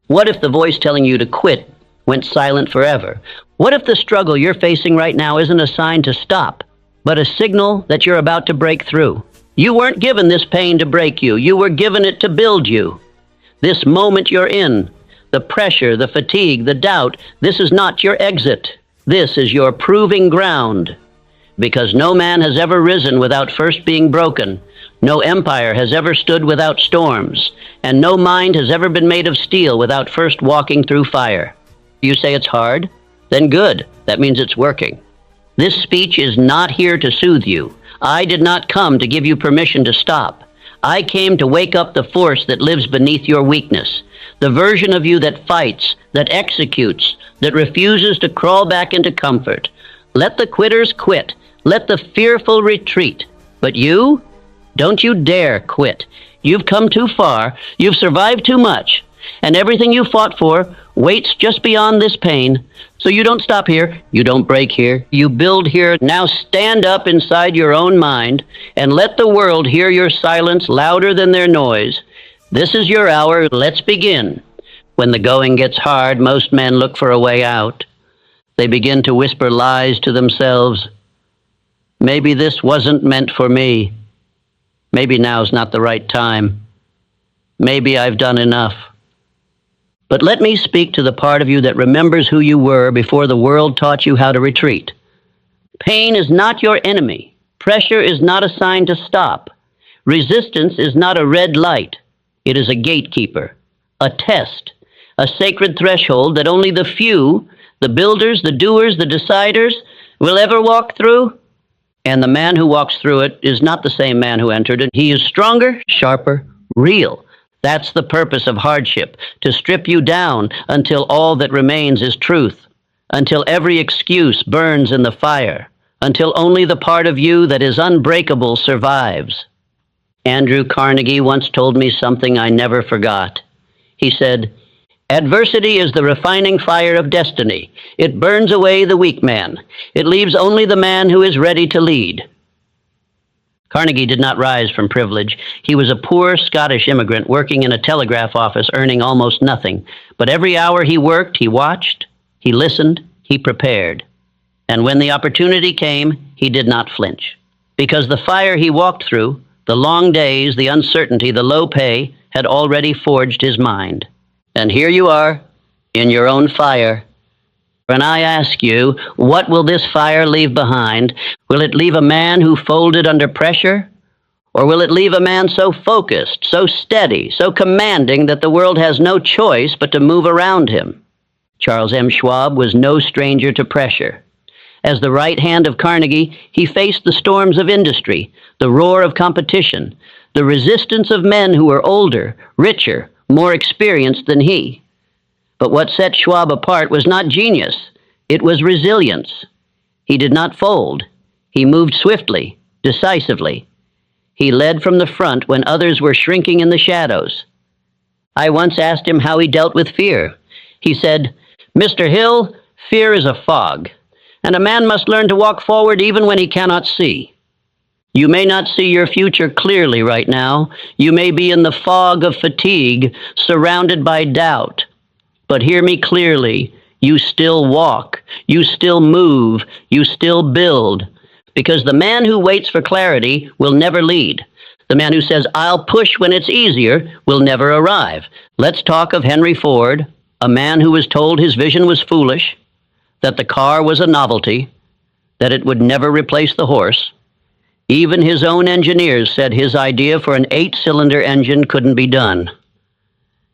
What if the voice telling you to quit went silent forever? What if the struggle you're facing right now isn't a sign to stop, but a signal that you're about to break through? You weren't given this pain to break you. You were given it to build you. This moment you're in, the pressure, the fatigue, the doubt, this is not your exit. This is your proving ground. Because no man has ever risen without first being broken. No empire has ever stood without storms. And no mind has ever been made of steel without first walking through fire. You say it's hard? Then good. That means it's working. This speech is not here to soothe you. I did not come to give you permission to stop. I came to wake up the force that lives beneath your weakness. The version of you that fights, that executes, that refuses to crawl back into comfort. Let the quitters quit. Let the fearful retreat. But you? Don't you dare quit. You've come too far. You've survived too much. And everything you fought for waits just beyond this pain. So you don't stop here. You don't break here. You build here. Now stand up inside your own mind and let the world hear your silence louder than their noise. This is your hour. Let's begin. When the going gets hard, most men look for a way out. They begin to whisper lies to themselves. Maybe this wasn't meant for me. Maybe now's not the right time. Maybe I've done enough. But let me speak to the part of you that remembers who you were before the world taught you how to retreat. Pain is not your enemy. Pressure is not a sign to stop. Resistance is not a red light. It is a gatekeeper, a test, a sacred threshold that only the few, the builders, the doers, the deciders, will ever walk through. And the man who walks through it is not the same man who entered it. He is stronger, sharper, real. That's the purpose of hardship, to strip you down until all that remains is truth, until every excuse burns in the fire, until only the part of you that is unbreakable survives. Andrew Carnegie once told me something I never forgot. He said, "Adversity is the refining fire of destiny. It burns away the weak man. It leaves only the man who is ready to lead." Carnegie did not rise from privilege. He was a poor Scottish immigrant working in a telegraph office, earning almost nothing. But every hour he worked, he watched, he listened, he prepared. And when the opportunity came, he did not flinch. Because the fire he walked through, the long days, the uncertainty, the low pay, had already forged his mind. And here you are, in your own fire. And I ask you, what will this fire leave behind? Will it leave a man who folded under pressure? Or will it leave a man so focused, so steady, so commanding that the world has no choice but to move around him? Charles M. Schwab was no stranger to pressure. As the right hand of Carnegie, he faced the storms of industry, the roar of competition, the resistance of men who were older, richer, more experienced than he. But what set Schwab apart was not genius, it was resilience. He did not fold. He moved swiftly, decisively. He led from the front when others were shrinking in the shadows. I once asked him how he dealt with fear. He said, "Mr. Hill, fear is a fog, and a man must learn to walk forward even when he cannot see. You may not see your future clearly right now. You may be in the fog of fatigue, surrounded by doubt. But hear me clearly, you still walk, you still move, you still build. Because the man who waits for clarity will never lead. The man who says, 'I'll push when it's easier,' will never arrive." Let's talk of Henry Ford, a man who was told his vision was foolish, that the car was a novelty, that it would never replace the horse. Even his own engineers said his idea for an 8-cylinder engine couldn't be done.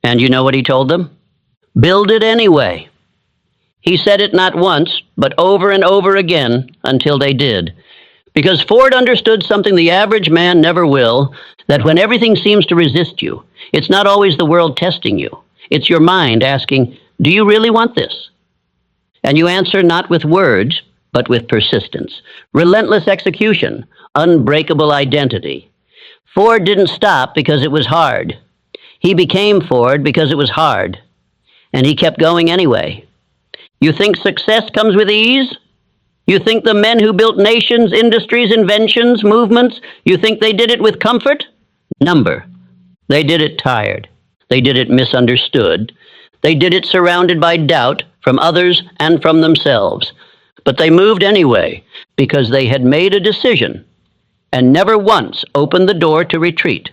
And you know what he told them? Build it anyway. He said it not once, but over and over again until they did. Because Ford understood something the average man never will, that when everything seems to resist you, it's not always the world testing you. It's your mind asking, "Do you really want this?" And you answer not with words, but with persistence, relentless execution, unbreakable identity. Ford didn't stop because it was hard. He became Ford because it was hard. And he kept going anyway. You think success comes with ease? You think the men who built nations, industries, inventions, movements, you think they did it with comfort? Number. They did it tired. They did it misunderstood. They did it surrounded by doubt from others and from themselves. But they moved anyway because they had made a decision and never once opened the door to retreat.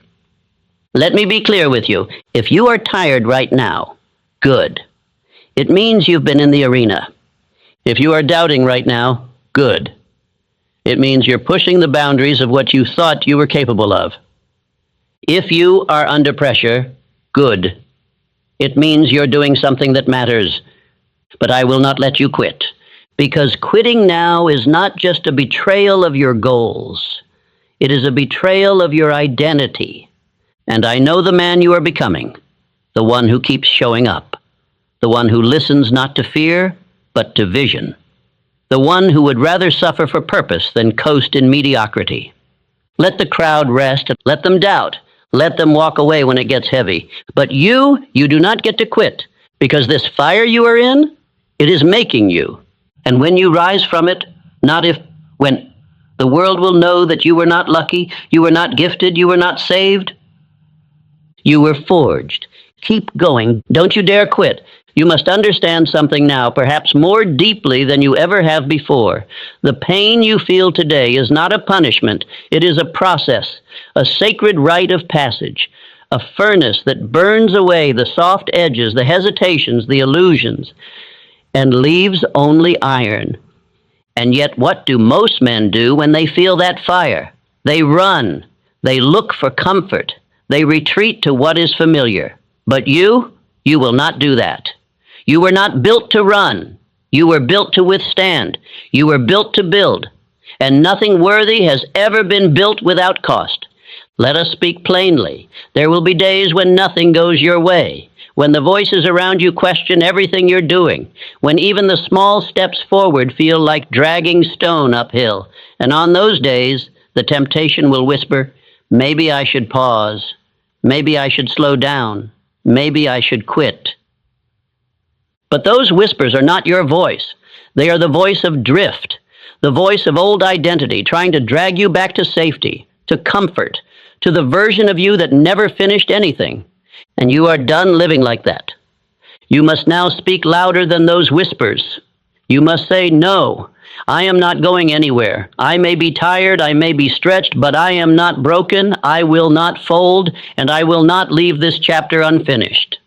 Let me be clear with you. If you are tired right now, good. It means you've been in the arena. If you are doubting right now, good. It means you're pushing the boundaries of what you thought you were capable of. If you are under pressure, good. It means you're doing something that matters. But I will not let you quit, because quitting now is not just a betrayal of your goals. It is a betrayal of your identity. And I know the man you are becoming, the one who keeps showing up, the one who listens not to fear, but to vision, the one who would rather suffer for purpose than coast in mediocrity. Let the crowd rest, let them doubt, let them walk away when it gets heavy. But you do not get to quit, because this fire you are in, it is making you. And when you rise from it, when the world will know that you were not lucky, you were not gifted, you were not saved, you were forged. Keep going. Don't you dare quit. You must understand something now, perhaps more deeply than you ever have before. The pain you feel today is not a punishment. It is a process, a sacred rite of passage, a furnace that burns away the soft edges, the hesitations, the illusions, and leaves only iron. And yet what do most men do when they feel that fire? They run. They look for comfort. They retreat to what is familiar. But you will not do that. You were not built to run. You were built to withstand. You were built to build. And nothing worthy has ever been built without cost. Let us speak plainly. There will be days when nothing goes your way, when the voices around you question everything you're doing, when even the small steps forward feel like dragging stone uphill. And on those days, the temptation will whisper, maybe I should pause. Maybe I should slow down. Maybe I should quit. But those whispers are not your voice. They are the voice of drift, the voice of old identity trying to drag you back to safety, to comfort, to the version of you that never finished anything. And you are done living like that. You must now speak louder than those whispers. You must say, no, I am not going anywhere. I may be tired, I may be stretched, but I am not broken. I will not fold, and I will not leave this chapter unfinished.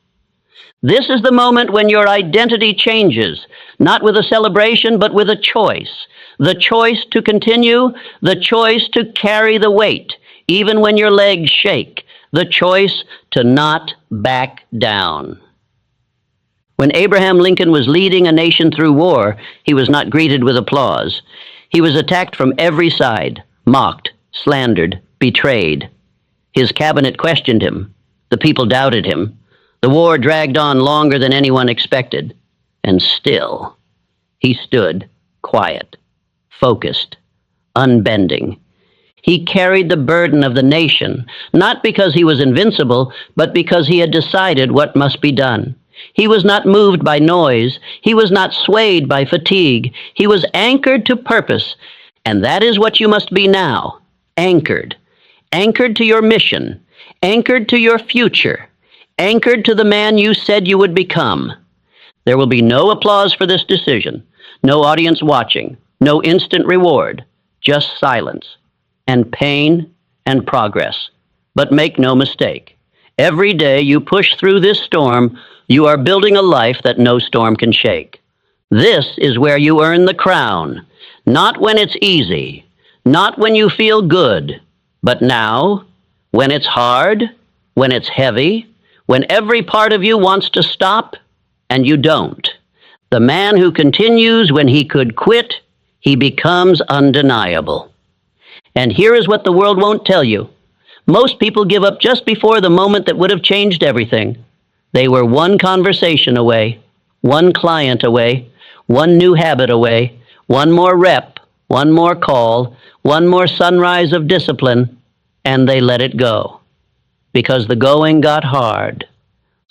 This is the moment when your identity changes, not with a celebration, but with a choice. The choice to continue, the choice to carry the weight, even when your legs shake, the choice to not back down. When Abraham Lincoln was leading a nation through war, he was not greeted with applause. He was attacked from every side, mocked, slandered, betrayed. His cabinet questioned him. The people doubted him. The war dragged on longer than anyone expected. And still, he stood quiet, focused, unbending. He carried the burden of the nation, not because he was invincible, but because he had decided what must be done. He was not moved by noise. He was not swayed by fatigue. He was anchored to purpose. And that is what you must be now, anchored. Anchored to your mission, anchored to your future, anchored to the man you said you would become. There will be no applause for this decision, no audience watching, no instant reward, just silence and pain and progress. But make no mistake, every day you push through this storm, you are building a life that no storm can shake. This is where you earn the crown, not when it's easy, not when you feel good, but now, when it's hard, when it's heavy, when every part of you wants to stop and you don't. The man who continues when he could quit, he becomes undeniable. And here is what the world won't tell you. Most people give up just before the moment that would have changed everything. They were one conversation away, one client away, one new habit away, one more rep, one more call, one more sunrise of discipline, and they let it go. Because the going got hard.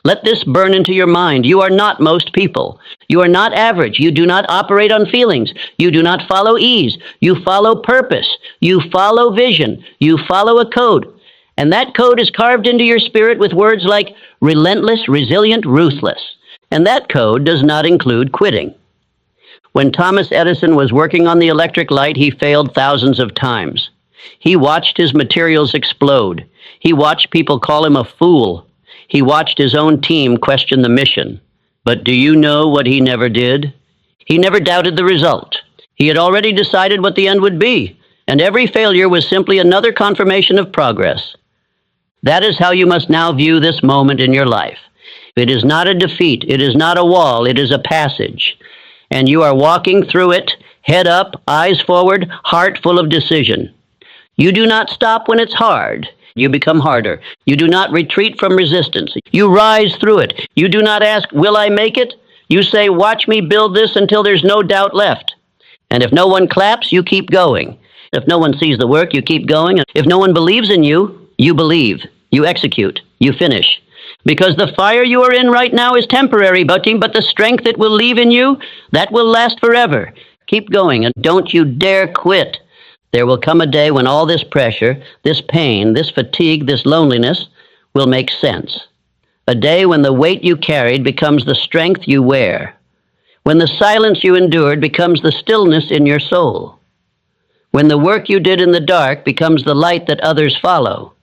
Let this burn into your mind. You are not most people. You are not average. You do not operate on feelings. You do not follow ease. You follow purpose. You follow vision. You follow a code. And that code is carved into your spirit with words like relentless, resilient, ruthless. And that code does not include quitting. When Thomas Edison was working on the electric light, he failed thousands of times. He watched his materials explode. He watched people call him a fool. He watched his own team question the mission. But do you know what he never did? He never doubted the result. He had already decided what the end would be, and every failure was simply another confirmation of progress. That is how you must now view this moment in your life. It is not a defeat. It is not a wall. It is a passage. And you are walking through it, head up, eyes forward, heart full of decision. You do not stop when it's hard. You become harder. You do not retreat from resistance. You rise through it. You do not ask, will I make it? You say, watch me build this until there's no doubt left. And if no one claps, you keep going. If no one sees the work, you keep going. If no one believes in you, you believe. You execute. You finish. Because the fire you are in right now is temporary, but the strength it will leave in you, that will last forever. Keep going, and don't you dare quit. There will come a day when all this pressure, this pain, this fatigue, this loneliness will make sense. A day when the weight you carried becomes the strength you wear. When the silence you endured becomes the stillness in your soul. When the work you did in the dark becomes the light that others follow.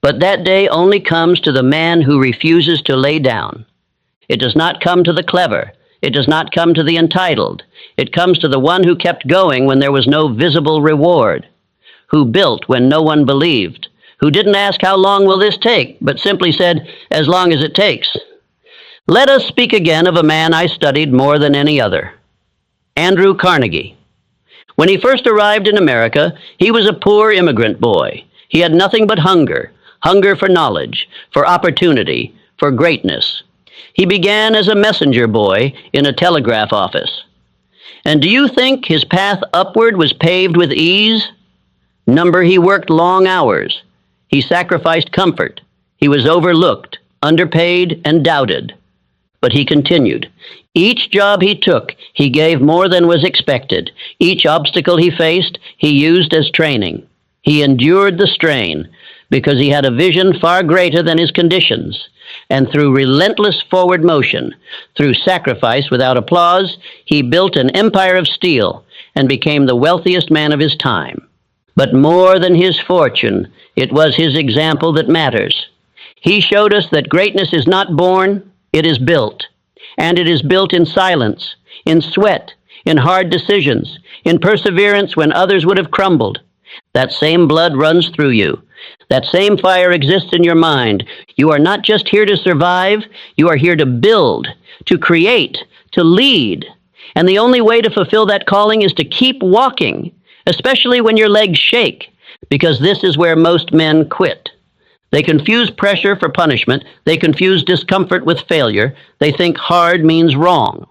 But that day only comes to the man who refuses to lay down. It does not come to the clever. It does not come to the entitled. It comes to the one who kept going when there was no visible reward, who built when no one believed, who didn't ask how long will this take, but simply said, as long as it takes. Let us speak again of a man I studied more than any other, Andrew Carnegie. When he first arrived in America, he was a poor immigrant boy. He had nothing but hunger for knowledge, for opportunity, for greatness. He began as a messenger boy in a telegraph office. And do you think his path upward was paved with ease? He worked long hours. He sacrificed comfort. He was overlooked, underpaid, and doubted. But he continued. Each job he took, he gave more than was expected. Each obstacle he faced, he used as training. He endured the strain because he had a vision far greater than his conditions. And through relentless forward motion, through sacrifice without applause, he built an empire of steel and became the wealthiest man of his time. But more than his fortune, it was his example that matters. He showed us that greatness is not born, it is built. And it is built in silence, in sweat, in hard decisions, in perseverance when others would have crumbled. That same blood runs through you. That same fire exists in your mind. You are not just here to survive, you are here to build, to create, to lead. And the only way to fulfill that calling is to keep walking, especially when your legs shake, because this is where most men quit. They confuse pressure for punishment. They confuse discomfort with failure. They think hard means wrong.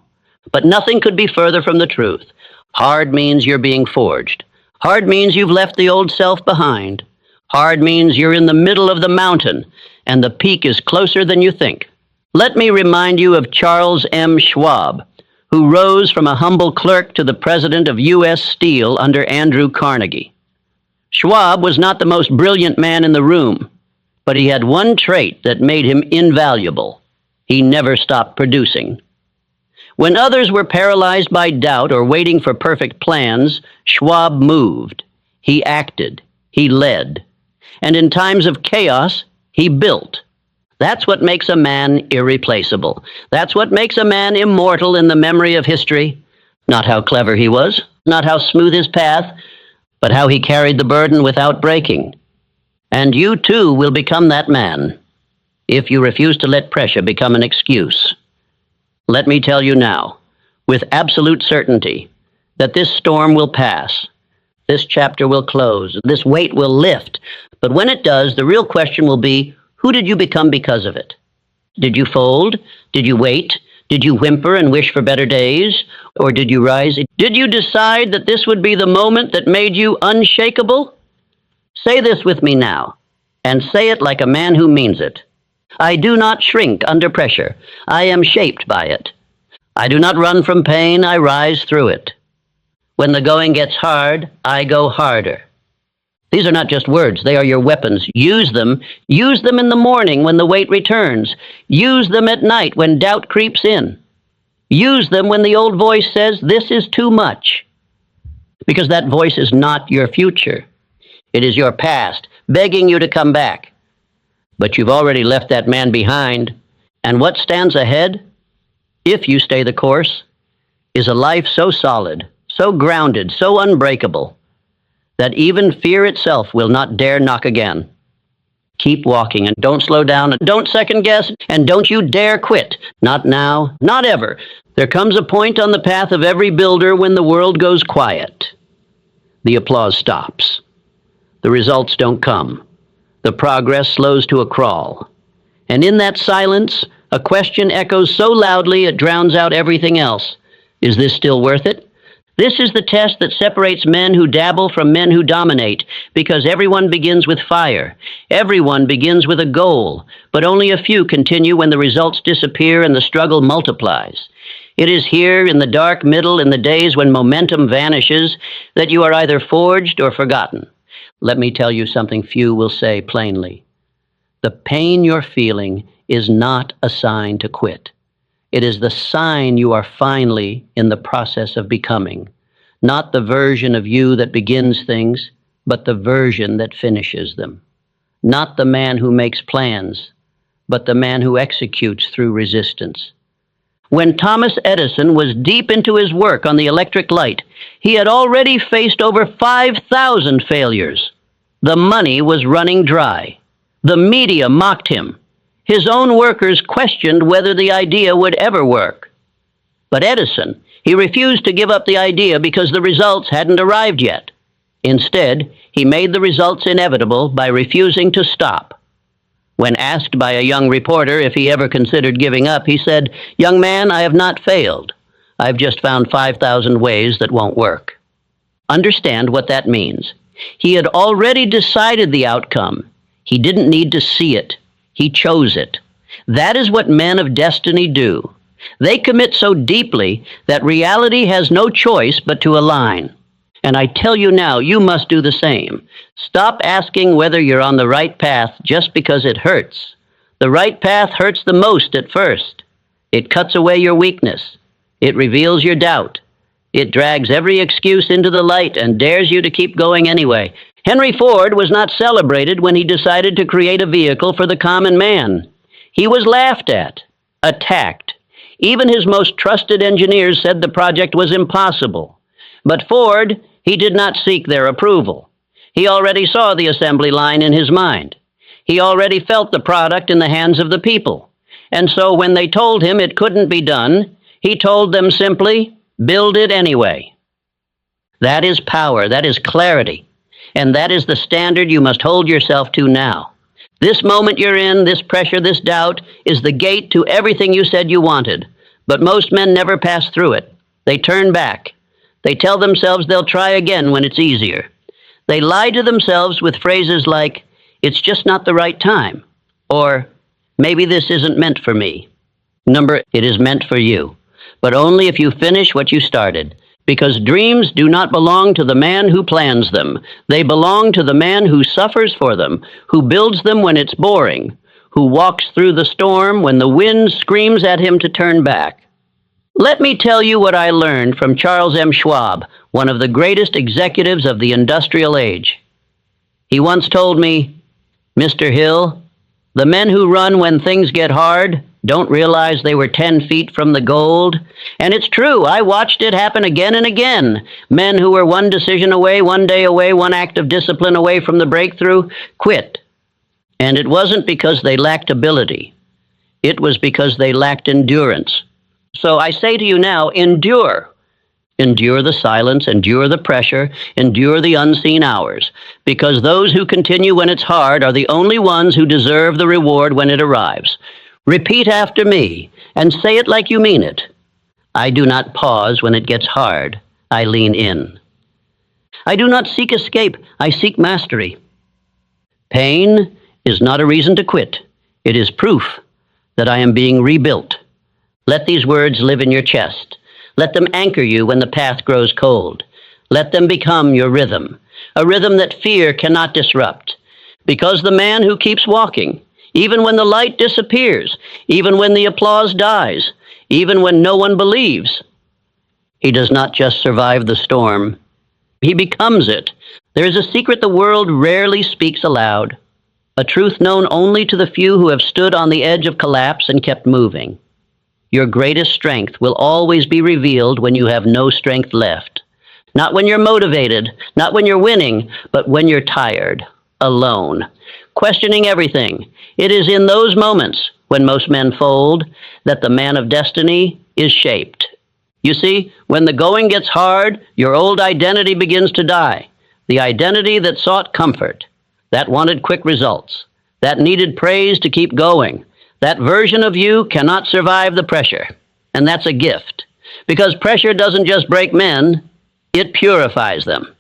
But nothing could be further from the truth. Hard means you're being forged. Hard means you've left the old self behind. Hard means you're in the middle of the mountain, and the peak is closer than you think. Let me remind you of Charles M. Schwab, who rose from a humble clerk to the president of U.S. Steel under Andrew Carnegie. Schwab was not the most brilliant man in the room, but he had one trait that made him invaluable. He never stopped producing. When others were paralyzed by doubt or waiting for perfect plans, Schwab moved. He acted. He led. And in times of chaos, he built. That's what makes a man irreplaceable. That's what makes a man immortal in the memory of history. Not how clever he was, not how smooth his path, but how he carried the burden without breaking. And you too will become that man, if you refuse to let pressure become an excuse. Let me tell you now, with absolute certainty, that this storm will pass. This chapter will close. This weight will lift. But when it does, the real question will be, who did you become because of it? Did you fold? Did you wait? Did you whimper and wish for better days? Or did you rise? Did you decide that this would be the moment that made you unshakable? Say this with me now, and say it like a man who means it. I do not shrink under pressure. I am shaped by it. I do not run from pain. I rise through it. When the going gets hard, I go harder. These are not just words, they are your weapons. Use them. Use them in the morning when the weight returns. Use them at night when doubt creeps in. Use them when the old voice says, "This is too much." Because that voice is not your future. It is your past, begging you to come back. But you've already left that man behind. And what stands ahead, if you stay the course, is a life so solid, so grounded, so unbreakable, that even fear itself will not dare knock again. Keep walking and don't slow down and don't second guess and don't you dare quit. Not now, not ever. There comes a point on the path of every builder when the world goes quiet. The applause stops. The results don't come. The progress slows to a crawl. And in that silence, a question echoes so loudly it drowns out everything else. Is this still worth it? This is the test that separates men who dabble from men who dominate, because everyone begins with fire. Everyone begins with a goal, but only a few continue when the results disappear and the struggle multiplies. It is here in the dark middle, in the days when momentum vanishes, that you are either forged or forgotten. Let me tell you something few will say plainly. The pain you're feeling is not a sign to quit. It is the sign you are finally in the process of becoming. Not the version of you that begins things, but the version that finishes them. Not the man who makes plans, but the man who executes through resistance. When Thomas Edison was deep into his work on the electric light, he had already faced over 5,000 failures. The money was running dry. The media mocked him. His own workers questioned whether the idea would ever work. But Edison, he refused to give up the idea because the results hadn't arrived yet. Instead, he made the results inevitable by refusing to stop. When asked by a young reporter if he ever considered giving up, he said, "Young man, I have not failed. I've just found 5,000 ways that won't work." Understand what that means. He had already decided the outcome. He didn't need to see it. He chose it. That is what men of destiny do. They commit so deeply that reality has no choice but to align. And I tell you now, you must do the same. Stop asking whether you're on the right path just because it hurts. The right path hurts the most at first. It cuts away your weakness. It reveals your doubt. It drags every excuse into the light and dares you to keep going anyway. Henry Ford was not celebrated when he decided to create a vehicle for the common man. He was laughed at, attacked. Even his most trusted engineers said the project was impossible. But Ford, he did not seek their approval. He already saw the assembly line in his mind. He already felt the product in the hands of the people. And so when they told him it couldn't be done, he told them simply, "Build it anyway." That is power, that is clarity. And that is the standard you must hold yourself to now. This moment you're in, this pressure, this doubt, is the gate to everything you said you wanted. But most men never pass through it. They turn back. They tell themselves they'll try again when it's easier. They lie to themselves with phrases like, "It's just not the right time," or "Maybe this isn't meant for me." It is meant for you, but only if you finish what you started. Because dreams do not belong to the man who plans them. They belong to the man who suffers for them, who builds them when it's boring, who walks through the storm when the wind screams at him to turn back. Let me tell you what I learned from Charles M. Schwab, one of the greatest executives of the industrial age. He once told me, "Mr. Hill, the men who run when things get hard don't realize they were 10 feet from the gold." And it's true, I watched it happen again and again. Men who were one decision away, one day away, one act of discipline away from the breakthrough, quit. And it wasn't because they lacked ability. It was because they lacked endurance. So I say to you now, endure. Endure the silence, endure the pressure, endure the unseen hours, because those who continue when it's hard are the only ones who deserve the reward when it arrives. Repeat after me, and say it like you mean it. I do not pause when it gets hard. I lean in. I do not seek escape. I seek mastery. Pain is not a reason to quit. It is proof that I am being rebuilt. Let these words live in your chest. Let them anchor you when the path grows cold. Let them become your rhythm. a rhythm that fear cannot disrupt. Because the man who keeps walking, even when the light disappears, even when the applause dies, even when no one believes, he does not just survive the storm, he becomes it. There is a secret the world rarely speaks aloud, a truth known only to the few who have stood on the edge of collapse and kept moving. Your greatest strength will always be revealed when you have no strength left. Not when you're motivated, not when you're winning, but when you're tired, alone, questioning everything. It is in those moments, when most men fold, that the man of destiny is shaped. You see, when the going gets hard, your old identity begins to die. The identity that sought comfort, that wanted quick results, that needed praise to keep going. That version of you cannot survive the pressure. And that's a gift. Because pressure doesn't just break men, it purifies them.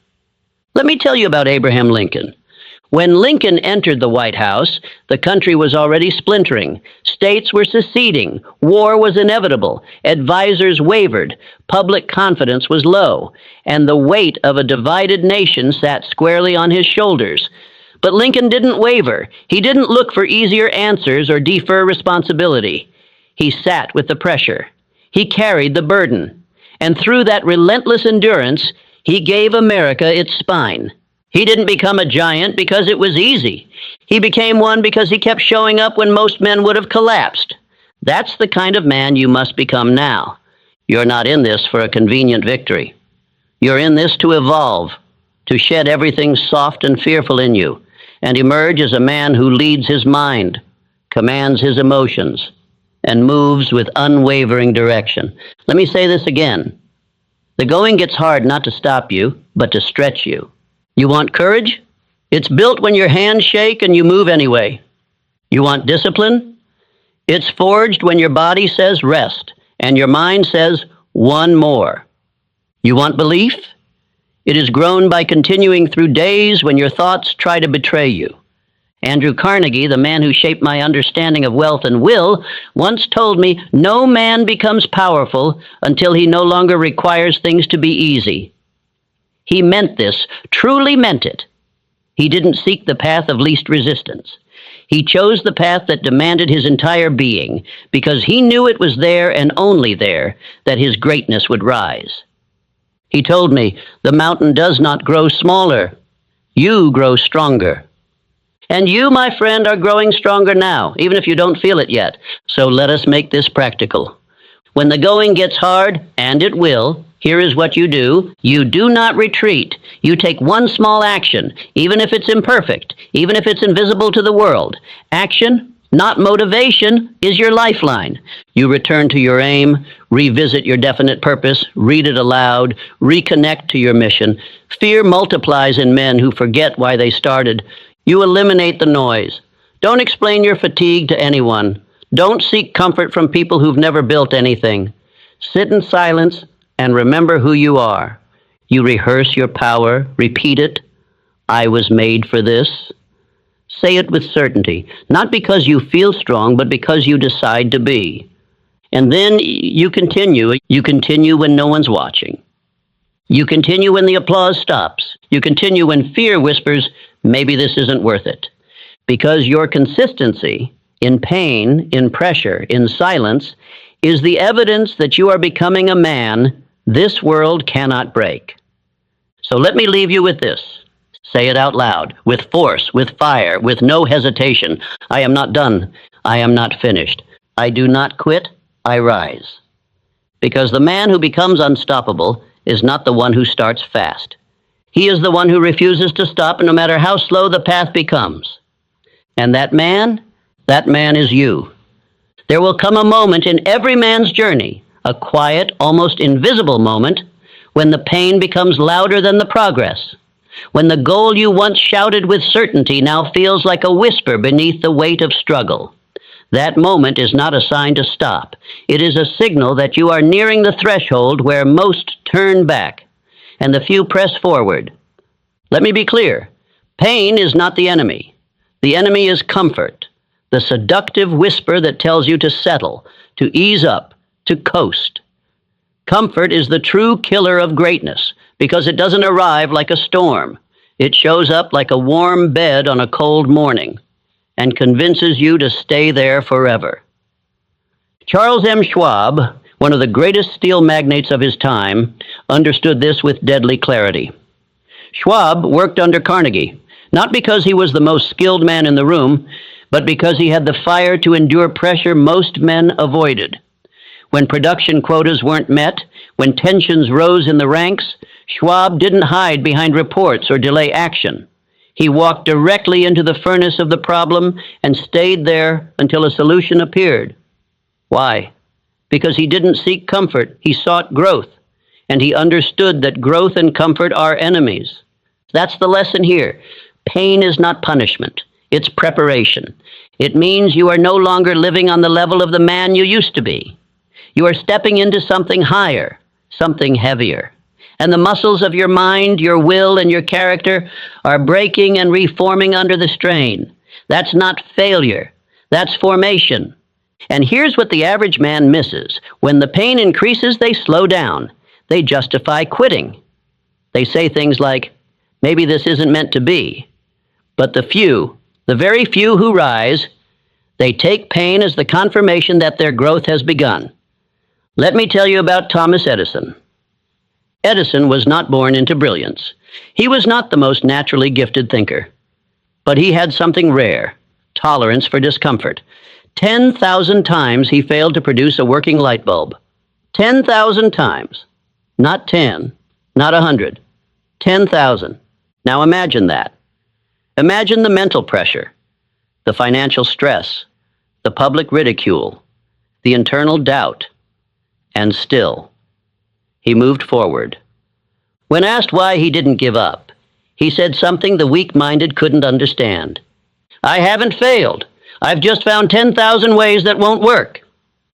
Let me tell you about Abraham Lincoln. When Lincoln entered the White House, the country was already splintering. States were seceding. War was inevitable. Advisors wavered. Public confidence was low. And the weight of a divided nation sat squarely on his shoulders. But Lincoln didn't waver. He didn't look for easier answers or defer responsibility. He sat with the pressure. He carried the burden. And through that relentless endurance, he gave America its spine. He didn't become a giant because it was easy. He became one because he kept showing up when most men would have collapsed. That's the kind of man you must become now. You're not in this for a convenient victory. You're in this to evolve, to shed everything soft and fearful in you, and emerge as a man who leads his mind, commands his emotions, and moves with unwavering direction. Let me say this again. The going gets hard not to stop you, but to stretch you. You want courage? It's built when your hands shake and you move anyway. You want discipline? It's forged when your body says rest and your mind says one more. You want belief? It is grown by continuing through days when your thoughts try to betray you. Andrew Carnegie, the man who shaped my understanding of wealth and will, once told me, no man becomes powerful until he no longer requires things to be easy. He meant this, truly meant it. He didn't seek the path of least resistance. He chose the path that demanded his entire being, because he knew it was there and only there that his greatness would rise. He told me, the mountain does not grow smaller. You grow stronger. And you, my friend, are growing stronger now, even if you don't feel it yet. So let us make this practical. When the going gets hard, and it will, here is what you do. You do not retreat. You take one small action, even if it's imperfect, even if it's invisible to the world. Action, not motivation, is your lifeline. You return to your aim, revisit your definite purpose, read it aloud, reconnect to your mission. Fear multiplies in men who forget why they started. You eliminate the noise. Don't explain your fatigue to anyone. Don't seek comfort from people who've never built anything. Sit in silence and remember who you are. You rehearse your power, repeat it. I was made for this. Say it with certainty, not because you feel strong, but because you decide to be. And then you continue. You continue when no one's watching. You continue when the applause stops. You continue when fear whispers, maybe this isn't worth it. Because your consistency in pain, in pressure, in silence, is the evidence that you are becoming a man this world cannot break. So let me leave you with this. Say it out loud, with force, with fire, with no hesitation. I am not done. I am not finished. I do not quit. I rise. Because the man who becomes unstoppable is not the one who starts fast. He is the one who refuses to stop no matter how slow the path becomes. And that man is you. There will come a moment in every man's journey, a quiet, almost invisible moment, when the pain becomes louder than the progress, when the goal you once shouted with certainty now feels like a whisper beneath the weight of struggle. That moment is not a sign to stop. It is a signal that you are nearing the threshold where most turn back, and the few press forward. Let me be clear. Pain is not the enemy. The enemy is comfort, the seductive whisper that tells you to settle, to ease up, to coast. Comfort is the true killer of greatness because it doesn't arrive like a storm. It shows up like a warm bed on a cold morning and convinces you to stay there forever. Charles M. Schwab, one of the greatest steel magnates of his time, understood this with deadly clarity. Schwab worked under Carnegie, not because he was the most skilled man in the room, but because he had the fire to endure pressure most men avoided. When production quotas weren't met, when tensions rose in the ranks, Schwab didn't hide behind reports or delay action. He walked directly into the furnace of the problem and stayed there until a solution appeared. Why? Because he didn't seek comfort, he sought growth, and he understood that growth and comfort are enemies. That's the lesson here. Pain is not punishment, it's preparation. It means you are no longer living on the level of the man you used to be. You are stepping into something higher, something heavier. And the muscles of your mind, your will, and your character are breaking and reforming under the strain. That's not failure, that's formation. And here's what the average man misses. When the pain increases, they slow down. They justify quitting. They say things like, maybe this isn't meant to be. But the few, the very few who rise, they take pain as the confirmation that their growth has begun. Let me tell you about Thomas Edison. Edison was not born into brilliance. He was not the most naturally gifted thinker. But he had something rare, tolerance for discomfort. 10,000 times he failed to produce a working light bulb. 10,000 times. Not 10, not 100. 10,000. Now imagine that. Imagine the mental pressure, the financial stress, the public ridicule, the internal doubt, and still, he moved forward. When asked why he didn't give up, he said something the weak-minded couldn't understand. I haven't failed. I've just found 10,000 ways that won't work.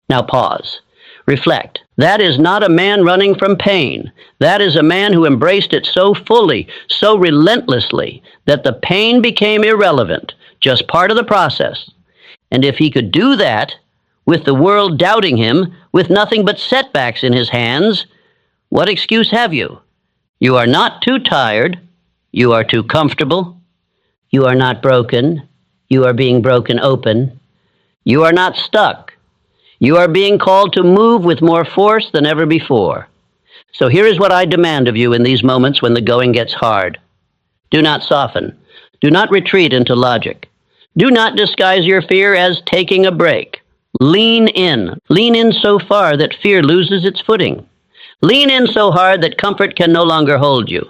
Now pause. Reflect. That is not a man running from pain. That is a man who embraced it so fully, so relentlessly, that the pain became irrelevant, just part of the process. And if he could do that, with the world doubting him, with nothing but setbacks in his hands, what excuse have you? You are not too tired. You are too comfortable. You are not broken. You are being broken open. You are not stuck. You are being called to move with more force than ever before. So here is what I demand of you in these moments when the going gets hard. Do not soften. Do not retreat into logic. Do not disguise your fear as taking a break. Lean in. Lean in so far that fear loses its footing. Lean in so hard that comfort can no longer hold you,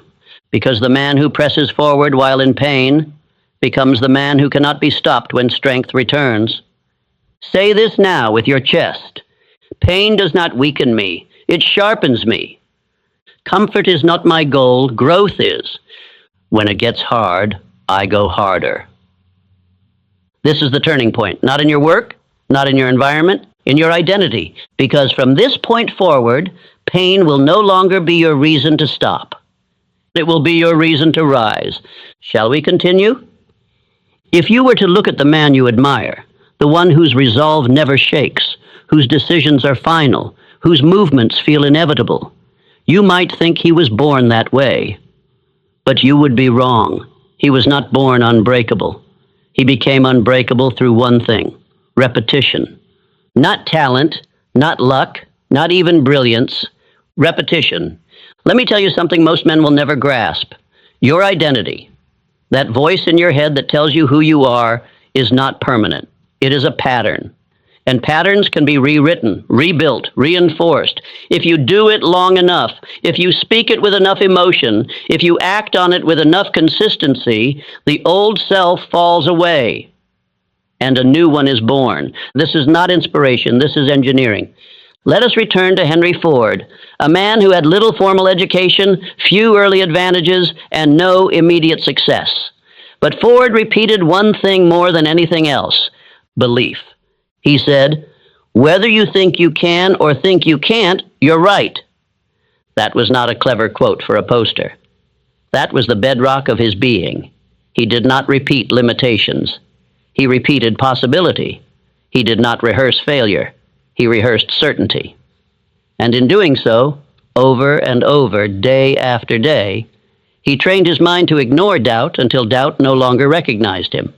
because the man who presses forward while in pain becomes the man who cannot be stopped when strength returns. Say this now with your chest. Pain does not weaken me. It sharpens me. Comfort is not my goal. Growth is. When it gets hard, I go harder. This is the turning point. Not in your work, not in your environment, in your identity. Because from this point forward, pain will no longer be your reason to stop. It will be your reason to rise. Shall we continue? If you were to look at the man you admire, the one whose resolve never shakes, whose decisions are final, whose movements feel inevitable, you might think he was born that way. But you would be wrong. He was not born unbreakable. He became unbreakable through one thing: repetition. Not talent, not luck, not even brilliance. Repetition. Let me tell you something most men will never grasp. Your identity, that voice in your head that tells you who you are, is not permanent. It is a pattern. And patterns can be rewritten, rebuilt, reinforced. If you do it long enough, if you speak it with enough emotion, if you act on it with enough consistency, the old self falls away and a new one is born. This is not inspiration, this is engineering. Let us return to Henry Ford, a man who had little formal education, few early advantages, and no immediate success. But Ford repeated one thing more than anything else: belief. He said, "Whether you think you can or think you can't, you're right." That was not a clever quote for a poster. That was the bedrock of his being. He did not repeat limitations. He repeated possibility. He did not rehearse failure. He rehearsed certainty. And in doing so, over and over, day after day, He trained his mind to ignore doubt until doubt no longer recognized him.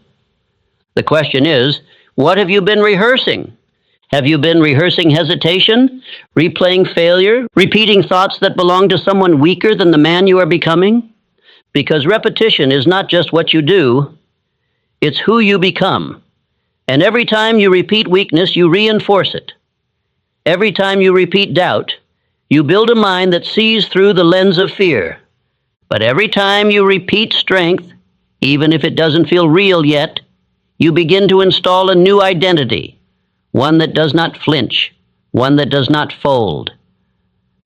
The question is, what have you been rehearsing? Have you been rehearsing hesitation, replaying failure, repeating thoughts that belong to someone weaker than the man you are becoming? Because repetition is not just what you do, it's who you become. And every time you repeat weakness, you reinforce it. Every time you repeat doubt, you build a mind that sees through the lens of fear. But every time you repeat strength, even if it doesn't feel real yet, you begin to install a new identity, one that does not flinch, one that does not fold.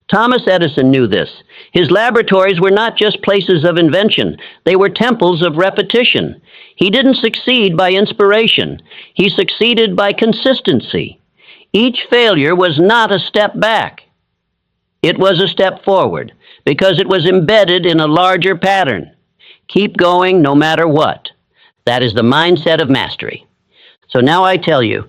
Thomas Edison knew this. His laboratories were not just places of invention, they were temples of repetition. He didn't succeed by inspiration, he succeeded by consistency. Each failure was not a step back. It was a step forward, because it was embedded in a larger pattern. Keep going no matter what. That is the mindset of mastery. So now I tell you,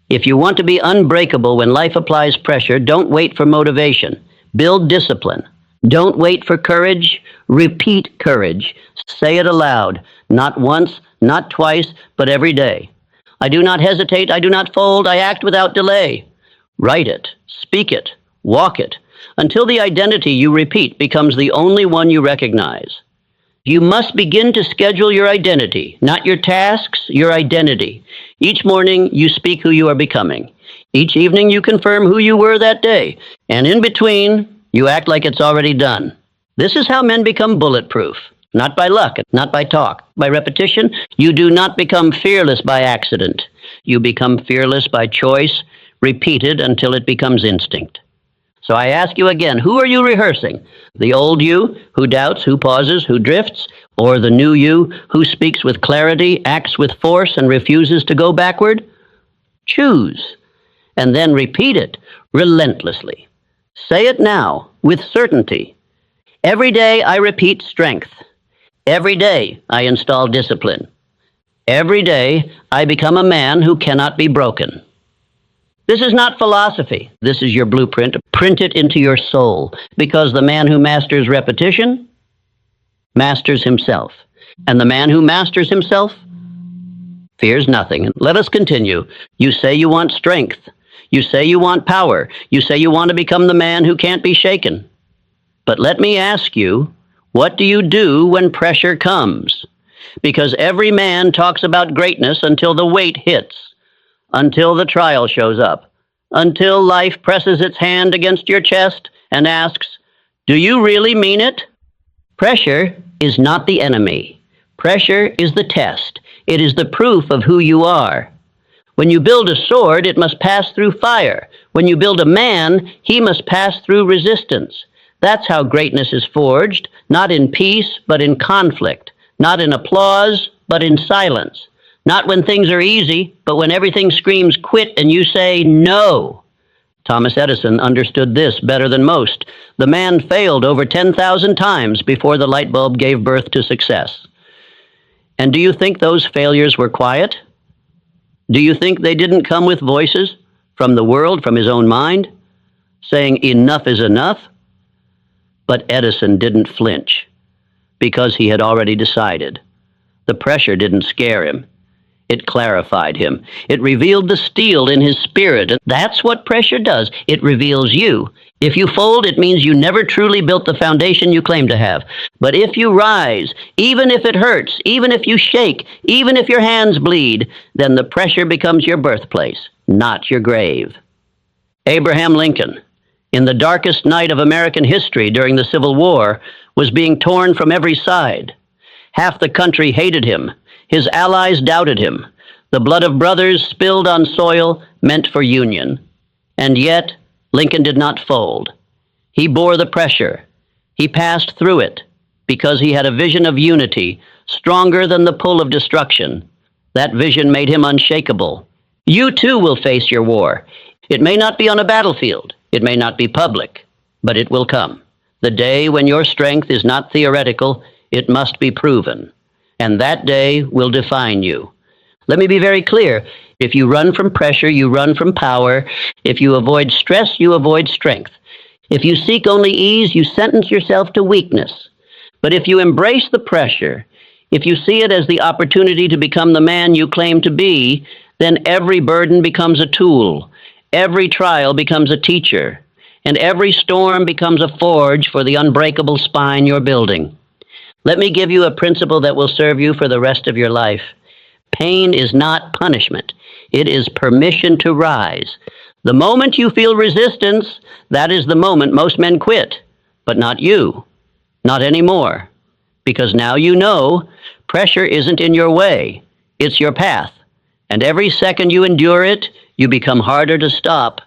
if you want to be unbreakable when life applies pressure, don't wait for motivation. Build discipline. Don't wait for courage. Repeat courage. Say it aloud. Not once, not twice, but every day. I do not hesitate. I do not fold. I act without delay. Write it. Speak it. Walk it. Until the identity you repeat becomes the only one you recognize. You must begin to schedule your identity, not your tasks, your identity. Each morning, you speak who you are becoming. Each evening, you confirm who you were that day. And in between, you act like it's already done. This is how men become bulletproof. Not by luck, not by talk, by repetition. You do not become fearless by accident. You become fearless by choice, repeated until it becomes instinct. So I ask you again, who are you rehearsing? The old you, who doubts, who pauses, who drifts, or the new you, who speaks with clarity, acts with force, and refuses to go backward? Choose, and then repeat it relentlessly. Say it now, with certainty. Every day I repeat strength. Every day I install discipline. Every day I become a man who cannot be broken. This is not philosophy. This is your blueprint. Print it into your soul, because the man who masters repetition masters himself. And the man who masters himself fears nothing. Let us continue. You say you want strength. You say you want power. You say you want to become the man who can't be shaken. But let me ask you, what do you do when pressure comes? Because every man talks about greatness until the weight hits. Until the trial shows up, until life presses its hand against your chest and asks, do you really mean it? Pressure is not the enemy. Pressure is the test. It is the proof of who you are. When you build a sword, it must pass through fire. When you build a man, he must pass through resistance. That's how greatness is forged, not in peace, but in conflict, not in applause, but in silence. Not when things are easy, but when everything screams quit and you say no. Thomas Edison understood this better than most. The man failed over 10,000 times before the light bulb gave birth to success. And do you think those failures were quiet? Do you think they didn't come with voices from the world, from his own mind, saying enough is enough? But Edison didn't flinch because he had already decided. The pressure didn't scare him. It clarified him. It revealed the steel in his spirit. And that's what pressure does. It reveals you. If you fold, it means you never truly built the foundation you claim to have. But if you rise, even if it hurts, even if you shake, even if your hands bleed, then the pressure becomes your birthplace, not your grave. Abraham Lincoln, in the darkest night of American history during the Civil War, was being torn from every side. Half the country hated him. His allies doubted him. The blood of brothers spilled on soil meant for union. And yet, Lincoln did not fold. He bore the pressure. He passed through it because he had a vision of unity, stronger than the pull of destruction. That vision made him unshakable. You too will face your war. It may not be on a battlefield. It may not be public, but it will come. The day when your strength is not theoretical, it must be proven. And that day will define you. Let me be very clear. If you run from pressure, you run from power. If you avoid stress, you avoid strength. If you seek only ease, you sentence yourself to weakness. But if you embrace the pressure, if you see it as the opportunity to become the man you claim to be, then every burden becomes a tool, every trial becomes a teacher, and every storm becomes a forge for the unbreakable spine you're building. Let me give you a principle that will serve you for the rest of your life. Pain is not punishment. It is permission to rise. The moment you feel resistance, that is the moment most men quit. But not you. Not anymore. Because now you know pressure isn't in your way. It's your path. And every second you endure it, you become harder to stop.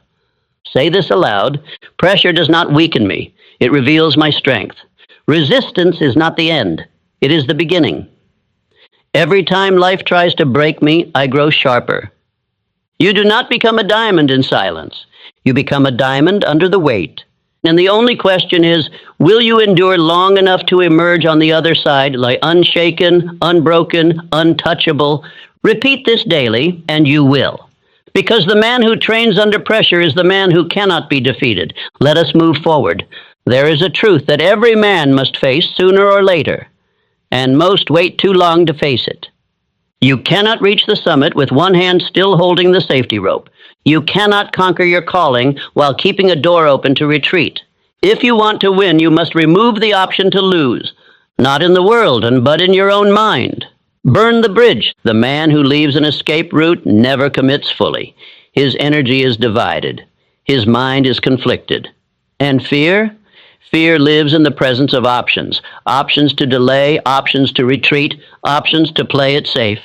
Say this aloud. Pressure does not weaken me. It reveals my strength. Resistance is not the end. It is the beginning. Every time life tries to break me, I grow sharper. You do not become a diamond in silence. You become a diamond under the weight. And the only question is, will you endure long enough to emerge on the other side, like unshaken, unbroken, untouchable? Repeat this daily, and you will. Because the man who trains under pressure is the man who cannot be defeated. Let us move forward. There is a truth that every man must face sooner or later, and most wait too long to face it. You cannot reach the summit with one hand still holding the safety rope. You cannot conquer your calling while keeping a door open to retreat. If you want to win, you must remove the option to lose, not in the world, but in your own mind. Burn the bridge. The man who leaves an escape route never commits fully. His energy is divided. His mind is conflicted. And fear? Fear lives in the presence of options. Options to delay, options to retreat, options to play it safe.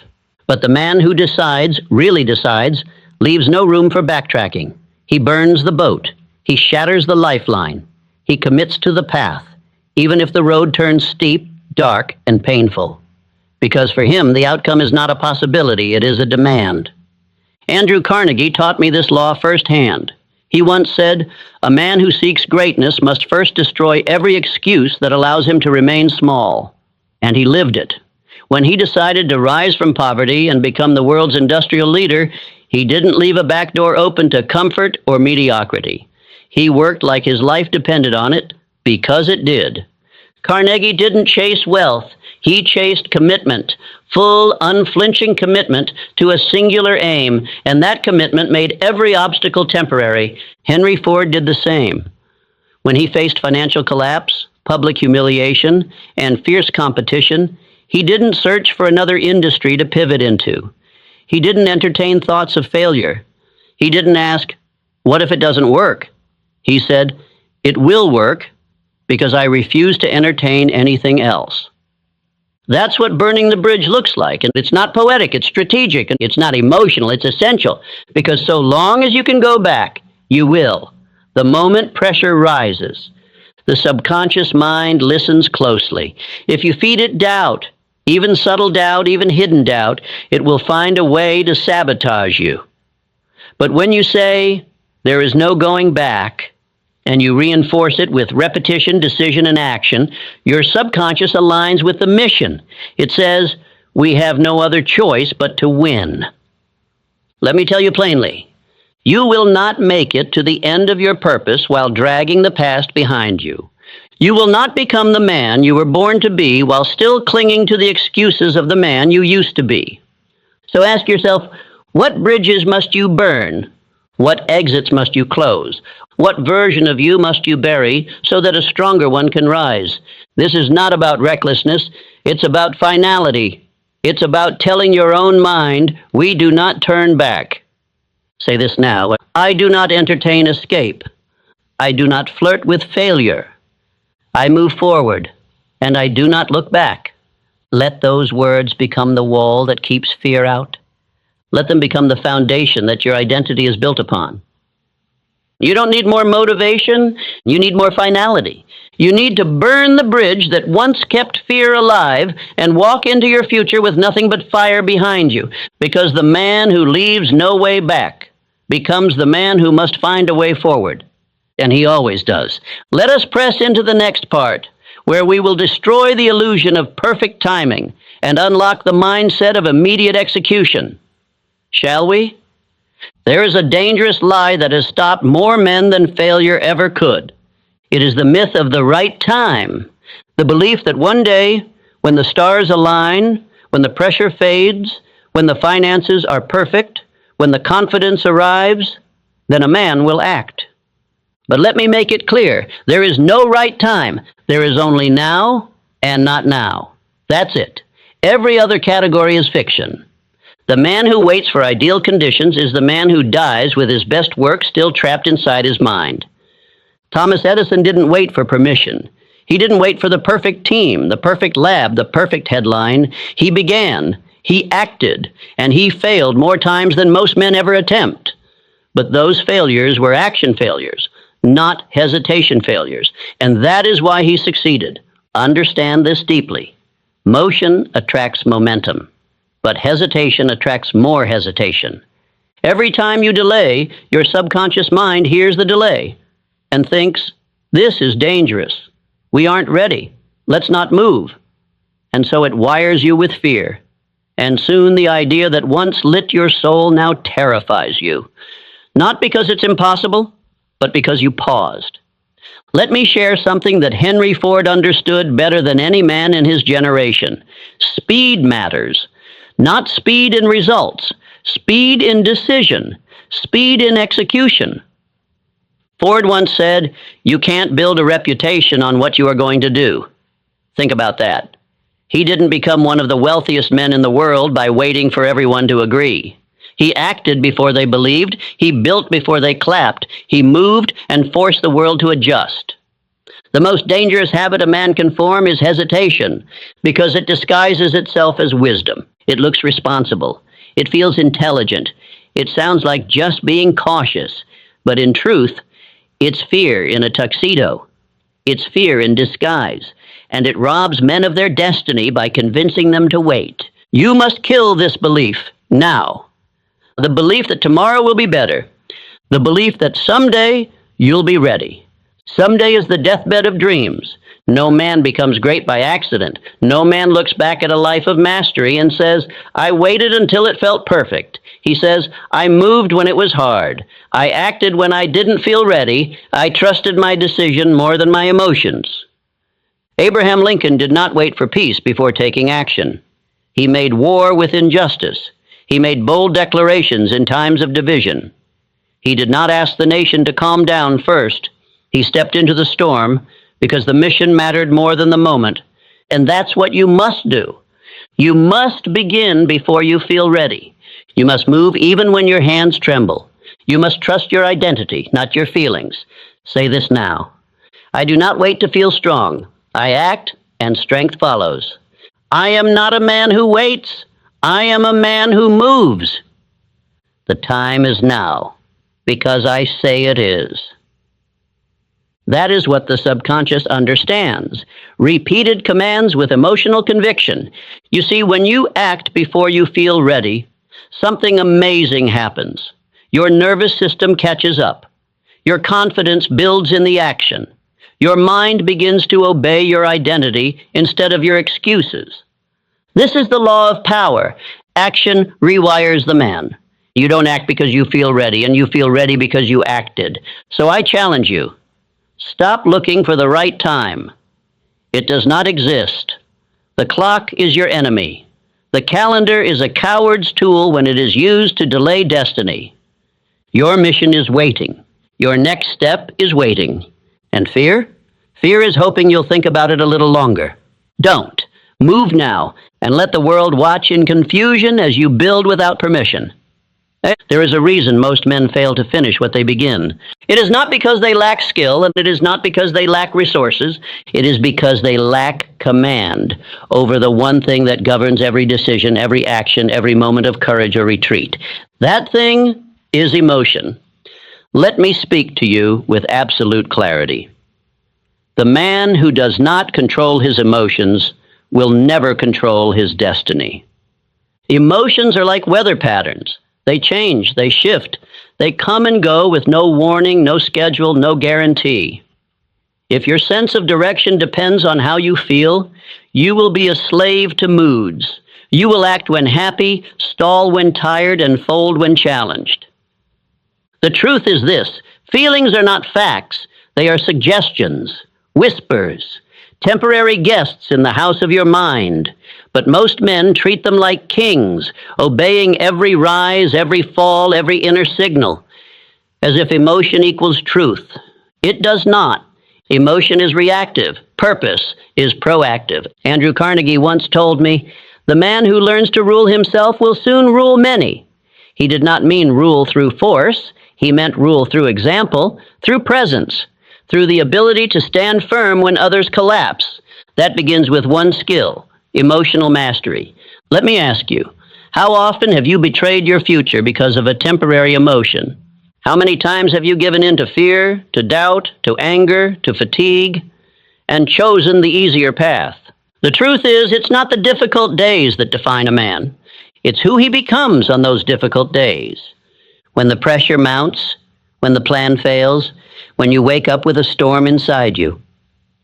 But the man who decides, really decides, leaves no room for backtracking. He burns the boat. He shatters the lifeline. He commits to the path, even if the road turns steep, dark, and painful. Because for him, the outcome is not a possibility, it is a demand. Andrew Carnegie taught me this law firsthand. He once said, "A man who seeks greatness must first destroy every excuse that allows him to remain small." And he lived it. When he decided to rise from poverty and become the world's industrial leader, he didn't leave a back door open to comfort or mediocrity. He worked like his life depended on it, because it did. Carnegie didn't chase wealth. He chased commitment, full, unflinching commitment to a singular aim, and that commitment made every obstacle temporary. Henry Ford did the same. When he faced financial collapse, public humiliation, and fierce competition, he didn't search for another industry to pivot into. He didn't entertain thoughts of failure. He didn't ask, "What if it doesn't work?" He said, "It will work because I refuse to entertain anything else." That's what burning the bridge looks like. And it's not poetic, it's strategic, and it's not emotional, it's essential. Because so long as you can go back, you will. The moment pressure rises, the subconscious mind listens closely. If you feed it doubt, even subtle doubt, even hidden doubt, it will find a way to sabotage you. But when you say, "There is no going back," and you reinforce it with repetition, decision, and action, your subconscious aligns with the mission. It says, "We have no other choice but to win." Let me tell you plainly, you will not make it to the end of your purpose while dragging the past behind you. You will not become the man you were born to be while still clinging to the excuses of the man you used to be. So ask yourself, what bridges must you burn? What exits must you close? What version of you must you bury so that a stronger one can rise? This is not about recklessness. It's about finality. It's about telling your own mind, "We do not turn back." Say this now. I do not entertain escape. I do not flirt with failure. I move forward, and I do not look back. Let those words become the wall that keeps fear out. Let them become the foundation that your identity is built upon. You don't need more motivation. You need more finality. You need to burn the bridge that once kept fear alive and walk into your future with nothing but fire behind you. Because the man who leaves no way back becomes the man who must find a way forward. And he always does. Let us press into the next part, where we will destroy the illusion of perfect timing and unlock the mindset of immediate execution. Shall we? There is a dangerous lie that has stopped more men than failure ever could. It is the myth of the right time. The belief that one day, when the stars align, when the pressure fades, when the finances are perfect, when the confidence arrives, then a man will act. But let me make it clear, there is no right time. There is only now and not now. That's it. Every other category is fiction. The man who waits for ideal conditions is the man who dies with his best work still trapped inside his mind. Thomas Edison didn't wait for permission. He didn't wait for the perfect team, the perfect lab, the perfect headline. He began, he acted, and he failed more times than most men ever attempt. But those failures were action failures, not hesitation failures. And that is why he succeeded. Understand this deeply. Motion attracts momentum, but hesitation attracts more hesitation. Every time you delay, your subconscious mind hears the delay and thinks, this is dangerous. We aren't ready. Let's not move. And so it wires you with fear. And soon the idea that once lit your soul now terrifies you. Not because it's impossible, but because you paused. Let me share something that Henry Ford understood better than any man in his generation. Speed matters. Not speed in results. Speed in decision. Speed in execution. Ford once said, you can't build a reputation on what you are going to do. Think about that. He didn't become one of the wealthiest men in the world by waiting for everyone to agree. He acted before they believed. He built before they clapped. He moved and forced the world to adjust. The most dangerous habit a man can form is hesitation, because it disguises itself as wisdom. It looks responsible. It feels intelligent. It sounds like just being cautious. But in truth, it's fear in a tuxedo. It's fear in disguise. And it robs men of their destiny by convincing them to wait. You must kill this belief now. The belief that tomorrow will be better. The belief that someday you'll be ready. Someday is the deathbed of dreams. No man becomes great by accident. No man looks back at a life of mastery and says, I waited until it felt perfect. He says, I moved when it was hard. I acted when I didn't feel ready. I trusted my decision more than my emotions. Abraham Lincoln did not wait for peace before taking action. He made war with injustice. He made bold declarations in times of division. He did not ask the nation to calm down first. He stepped into the storm because the mission mattered more than the moment. And that's what you must do. You must begin before you feel ready. You must move even when your hands tremble. You must trust your identity, not your feelings. Say this now. I do not wait to feel strong. I act, and strength follows. I am not a man who waits. I am a man who moves. The time is now, because I say it is. That is what the subconscious understands. Repeated commands with emotional conviction. You see, when you act before you feel ready, something amazing happens. Your nervous system catches up. Your confidence builds in the action. Your mind begins to obey your identity instead of your excuses. This is the law of power. Action rewires the man. You don't act because you feel ready, and you feel ready because you acted. So I challenge you. Stop looking for the right time. It does not exist. The clock is your enemy. The calendar is a coward's tool when it is used to delay destiny. Your mission is waiting. Your next step is waiting. And fear? Fear is hoping you'll think about it a little longer. Don't. Move now, and let the world watch in confusion as you build without permission. There is a reason most men fail to finish what they begin. It is not because they lack skill, and it is not because they lack resources. It is because they lack command over the one thing that governs every decision, every action, every moment of courage or retreat. That thing is emotion. Let me speak to you with absolute clarity. The man who does not control his emotions will never control his destiny. Emotions are like weather patterns. They change, they shift, they come and go with no warning, no schedule, no guarantee. If your sense of direction depends on how you feel, you will be a slave to moods. You will act when happy, stall when tired, and fold when challenged. The truth is this: feelings are not facts, they are suggestions, whispers, temporary guests in the house of your mind. But most men treat them like kings, obeying every rise, every fall, every inner signal, as if emotion equals truth. It does not. Emotion is reactive. Purpose is proactive. Andrew Carnegie once told me, "The man who learns to rule himself will soon rule many." He did not mean rule through force. He meant rule through example, through presence, through the ability to stand firm when others collapse. That begins with one skill, emotional mastery. Let me ask you, how often have you betrayed your future because of a temporary emotion? How many times have you given in to fear, to doubt, to anger, to fatigue, and chosen the easier path? The truth is, it's not the difficult days that define a man. It's who he becomes on those difficult days. When the pressure mounts, when the plan fails, when you wake up with a storm inside you,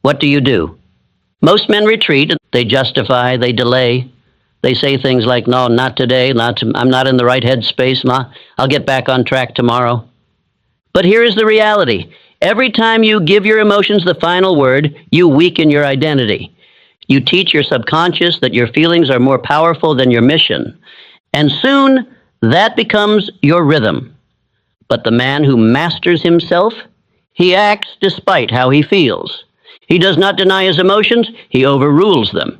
what do? Most men retreat, they justify, they delay. They say things like, "No, not today, I'm not in the right headspace, I'll get back on track tomorrow." But here is the reality. Every time you give your emotions the final word, you weaken your identity. You teach your subconscious that your feelings are more powerful than your mission. And soon, that becomes your rhythm. But the man who masters himself, he acts despite how he feels. He does not deny his emotions, he overrules them.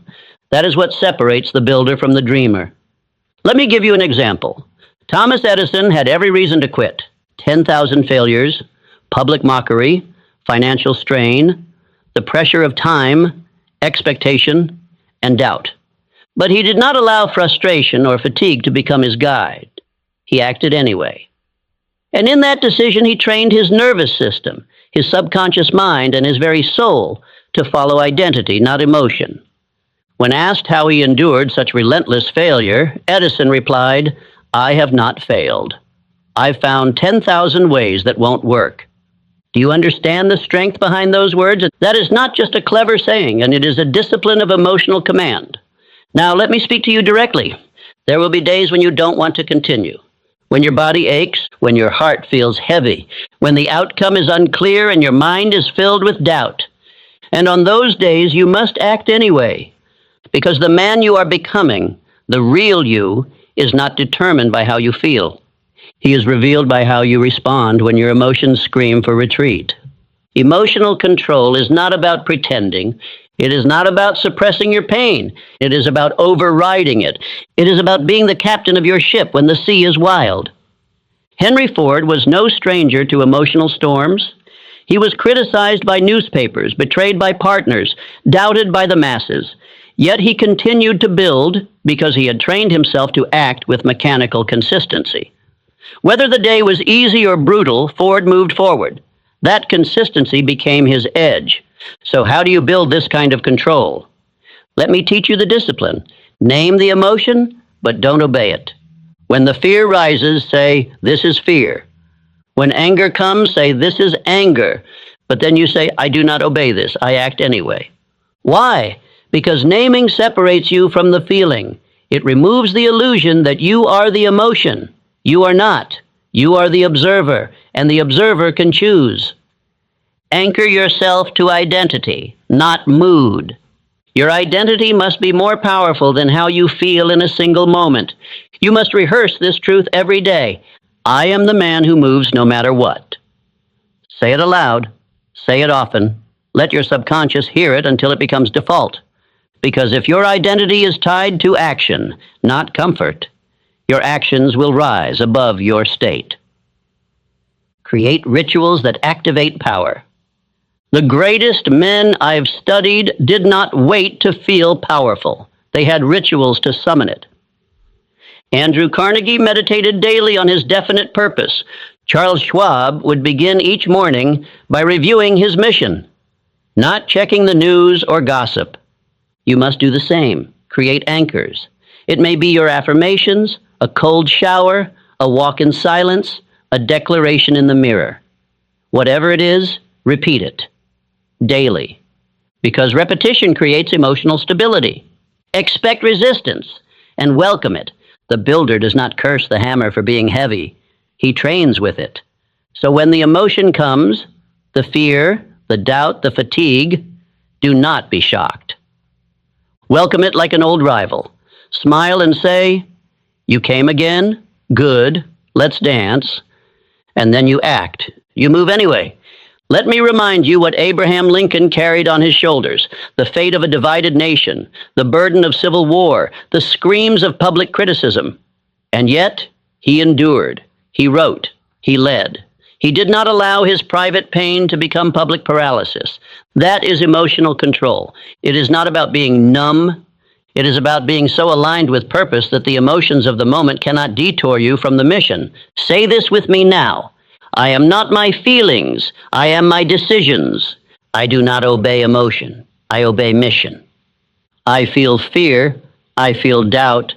That is what separates the builder from the dreamer. Let me give you an example. Thomas Edison had every reason to quit. 10,000 failures, public mockery, financial strain, the pressure of time, expectation, and doubt. But he did not allow frustration or fatigue to become his guide. He acted anyway. And in that decision, he trained his nervous system, his subconscious mind, and his very soul to follow identity, not emotion. When asked how he endured such relentless failure, Edison replied, "I have not failed. I've found 10,000 ways that won't work." Do you understand the strength behind those words? That is not just a clever saying, and it is a discipline of emotional command. Now, let me speak to you directly. There will be days when you don't want to continue, when your body aches, when your heart feels heavy, when the outcome is unclear and your mind is filled with doubt. And on those days, you must act anyway, because the man you are becoming, the real you, is not determined by how you feel. He is revealed by how you respond when your emotions scream for retreat. Emotional control is not about pretending. It is not about suppressing your pain. It is about overriding it. It is about being the captain of your ship when the sea is wild. Henry Ford was no stranger to emotional storms. He was criticized by newspapers, betrayed by partners, doubted by the masses. Yet he continued to build because he had trained himself to act with mechanical consistency. Whether the day was easy or brutal, Ford moved forward. That consistency became his edge. So how do you build this kind of control? Let me teach you the discipline. Name the emotion, but don't obey it. When the fear rises, say, "This is fear." When anger comes, say, "This is anger." But then you say, "I do not obey this. I act anyway." Why? Because naming separates you from the feeling. It removes the illusion that you are the emotion. You are not. You are the observer, and the observer can choose. Anchor yourself to identity, not mood. Your identity must be more powerful than how you feel in a single moment. You must rehearse this truth every day. I am the man who moves no matter what. Say it aloud. Say it often. Let your subconscious hear it until it becomes default. Because if your identity is tied to action, not comfort, your actions will rise above your state. Create rituals that activate power. The greatest men I've studied did not wait to feel powerful. They had rituals to summon it. Andrew Carnegie meditated daily on his definite purpose. Charles Schwab would begin each morning by reviewing his mission, not checking the news or gossip. You must do the same. Create anchors. It may be your affirmations, a cold shower, a walk in silence, a declaration in the mirror. Whatever it is, repeat it daily, because repetition creates emotional stability. Expect resistance and welcome it. The builder does not curse the hammer for being heavy. He trains with it. So when the emotion comes, the fear, the doubt, the fatigue, Do not be shocked. Welcome it like an old rival. Smile and say, "You came again? Good. Let's dance." And then you act. You move anyway. Let me remind you what Abraham Lincoln carried on his shoulders: the fate of a divided nation, the burden of civil war, the screams of public criticism. And yet, he endured. He wrote. He led. He did not allow his private pain to become public paralysis. That is emotional control. It is not about being numb. It is about being so aligned with purpose that the emotions of the moment cannot detour you from the mission. Say this with me now. I am not my feelings. I am my decisions. I do not obey emotion. I obey mission. I feel fear. I feel doubt.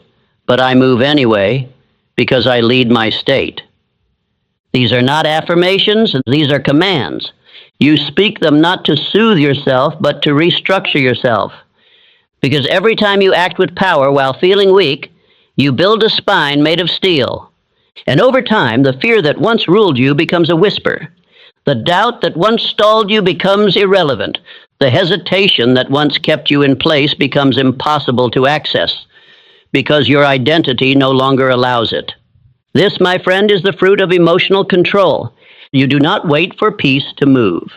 But I move anyway because I lead my state. These are not affirmations. These are commands. You speak them not to soothe yourself, but to restructure yourself. Because every time you act with power while feeling weak, you build a spine made of steel. And over time, the fear that once ruled you becomes a whisper. The doubt that once stalled you becomes irrelevant. The hesitation that once kept you in place becomes impossible to access, because your identity no longer allows it. This, my friend, is the fruit of emotional control. You do not wait for peace to move.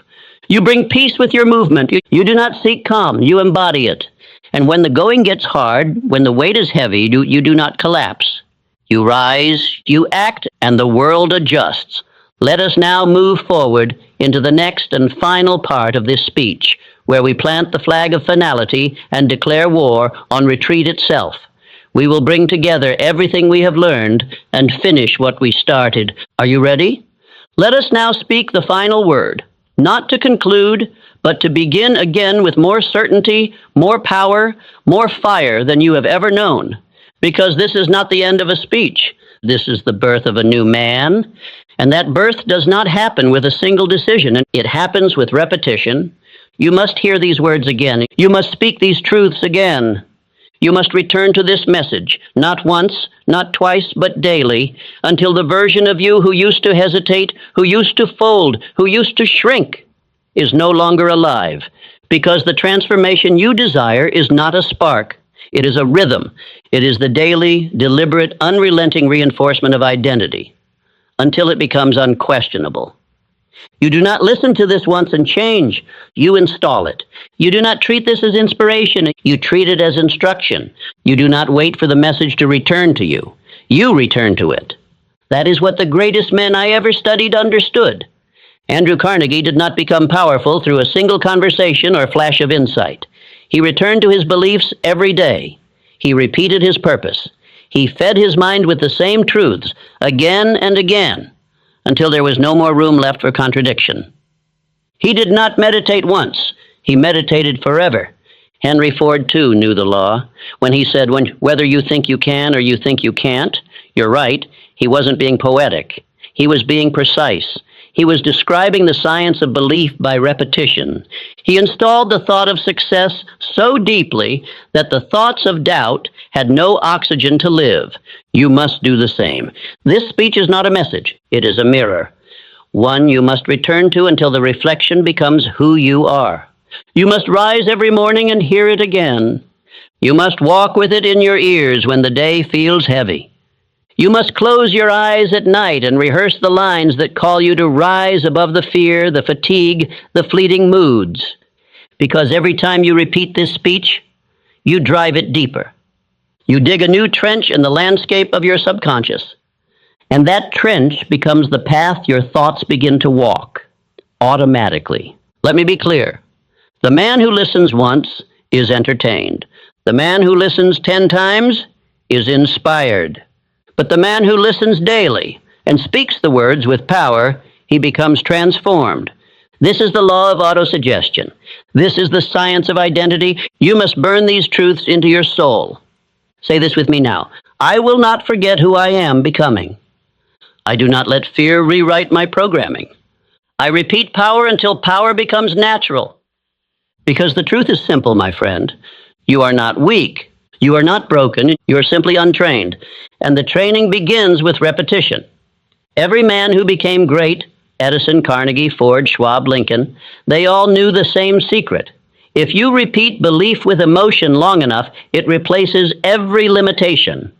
You bring peace with your movement. You do not seek calm. You embody it. And when the going gets hard, when the weight is heavy, you do not collapse. You rise, you act, and the world adjusts. Let us now move forward into the next and final part of this speech, where we plant the flag of finality and declare war on retreat itself. We will bring together everything we have learned and finish what we started. Are you ready? Let us now speak the final word, not to conclude, but to begin again with more certainty, more power, more fire than you have ever known. Because this is not the end of a speech. This is the birth of a new man. And that birth does not happen with a single decision. It happens with repetition. You must hear these words again. You must speak these truths again. You must return to this message, not once, not twice, but daily, until the version of you who used to hesitate, who used to fold, who used to shrink, is no longer alive. Because the transformation you desire is not a spark. It is a rhythm. It is the daily, deliberate, unrelenting reinforcement of identity until it becomes unquestionable. You do not listen to this once and change. You install it. You do not treat this as inspiration. You treat it as instruction. You do not wait for the message to return to you. You return to it. That is what the greatest men I ever studied understood. Andrew Carnegie did not become powerful through a single conversation or flash of insight. He returned to his beliefs every day. He repeated his purpose. He fed his mind with the same truths again and again until there was no more room left for contradiction. He did not meditate once. He meditated forever. Henry Ford, too, knew the law. When he said, whether you think you can or you think you can't, you're right, he wasn't being poetic. He was being precise. He was describing the science of belief by repetition. He installed the thought of success so deeply that the thoughts of doubt had no oxygen to live. You must do the same. This speech is not a message. It is a mirror. One you must return to until the reflection becomes who you are. You must rise every morning and hear it again. You must walk with it in your ears when the day feels heavy. You must close your eyes at night and rehearse the lines that call you to rise above the fear, the fatigue, the fleeting moods. Because every time you repeat this speech, you drive it deeper. You dig a new trench in the landscape of your subconscious. And that trench becomes the path your thoughts begin to walk, automatically. Let me be clear. The man who listens once is entertained. The man who listens 10 times is inspired. But the man who listens daily and speaks the words with power, he becomes transformed. This is the law of autosuggestion. This is the science of identity. You must burn these truths into your soul. Say this with me now. I will not forget who I am becoming. I do not let fear rewrite my programming. I repeat power until power becomes natural. Because the truth is simple, my friend. You are not weak. You are not broken. You are simply untrained. And the training begins with repetition. Every man who became great, Edison, Carnegie, Ford, Schwab, Lincoln, they all knew the same secret. If you repeat belief with emotion long enough, it replaces every limitation.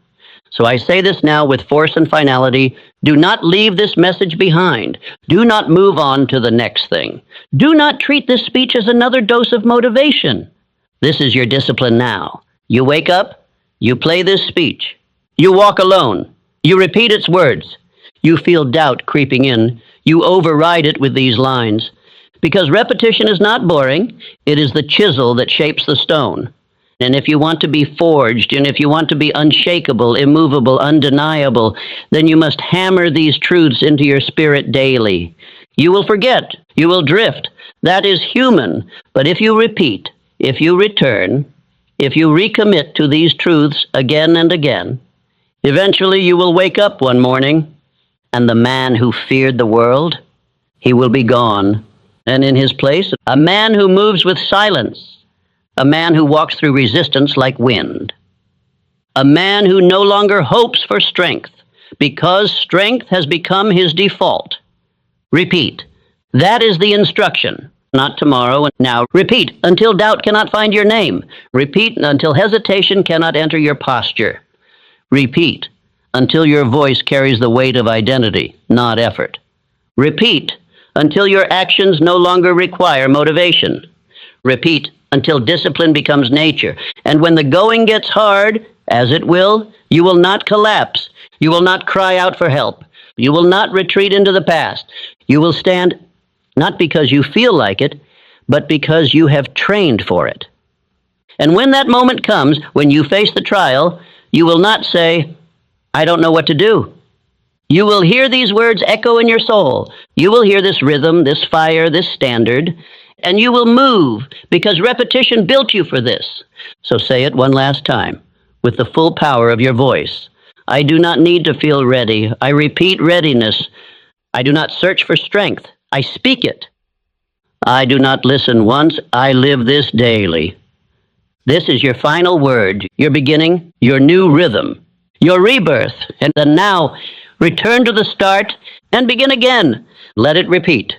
So I say this now with force and finality. Do not leave this message behind. Do not move on to the next thing. Do not treat this speech as another dose of motivation. This is your discipline now. You wake up, you play this speech. You walk alone. You repeat its words. You feel doubt creeping in. You override it with these lines. Because repetition is not boring, it is the chisel that shapes the stone. And if you want to be forged, and if you want to be unshakable, immovable, undeniable, then you must hammer these truths into your spirit daily. You will forget, you will drift. That is human. But if you repeat, if you return, if you recommit to these truths again and again, eventually you will wake up one morning, and the man who feared the world, he will be gone. And in his place, a man who moves with silence, a man who walks through resistance like wind, a man who no longer hopes for strength because strength has become his default. Repeat. That is the instruction. Not tomorrow and now. Repeat until doubt cannot find your name. Repeat until hesitation cannot enter your posture. Repeat until your voice carries the weight of identity, not effort. Repeat until your actions no longer require motivation. Repeat until discipline becomes nature. And when the going gets hard, as it will, you will not collapse. You will not cry out for help. You will not retreat into the past. You will stand not because you feel like it, but because you have trained for it. And when that moment comes, when you face the trial, you will not say, I don't know what to do. You will hear these words echo in your soul. You will hear this rhythm, this fire, this standard, and you will move because repetition built you for this. So say it one last time with the full power of your voice. I do not need to feel ready. I repeat readiness. I do not search for strength. I speak it. I do not listen once. I live this daily. This is your final word, your beginning, your new rhythm, your rebirth. And then now, return to the start and begin again. Let it repeat.